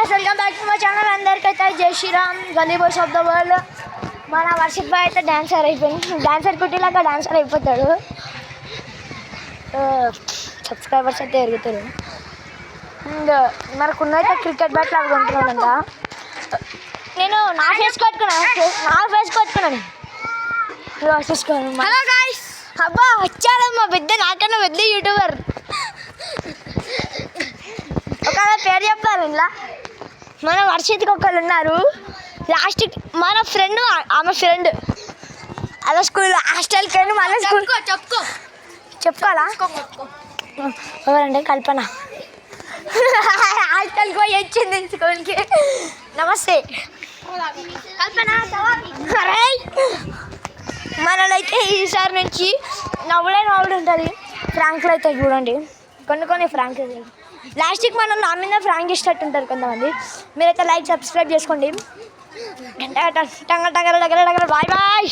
guys, welcome back to my channel. అందరికైతే జై శ్రీరామ్. గల్లీ boys of the world. మన Varshith bye అయితే డాన్సర్ అయిపోయింది. డాన్సర్ కుట్టిలాగా డాన్సర్ అయిపోతాడు. సబ్స్క్రైబర్స్ అయితే ఎరుగుతారు. మనకున్నైతే క్రికెట్ బ్యాట్ లాగా కొంటున్నానంట. నేను నా ఫేస్ కొట్టుకున్నాను. హలో గాయ్స్, అబ్బా వచ్చాడు మా పెద్ద, నాకన్నా పెద్ద యూట్యూబర్. ఒక పేరు చెప్తారు ఇలా. మన వర్షిత్కి ఒకళ్ళు ఉన్నారు. లాస్ట్ మన ఫ్రెండ్, ఆమె ఫ్రెండ్ అలా స్కూల్ హాస్టల్కి వెళ్ళి మళ్ళీ స్కూల్ చెప్పుకోవాలా? ఎవరంటే కల్పన హాస్టల్కి పోయి వచ్చింది స్కూల్కి. నమస్తే కల్పన. మననైతే ఈసారి నుంచి నవ్వులే ఉంటుంది. ఫ్రాంక్లు అయితే చూడండి, కొన్ని ఫ్రాంక్ లాస్ట్కి మనం నా మీద ఫ్రాంక్ ఇష్టట్టు ఉంటారు కొంతమంది. మీరైతే లైక్ సబ్స్క్రైబ్ చేసుకోండి. Bye bye.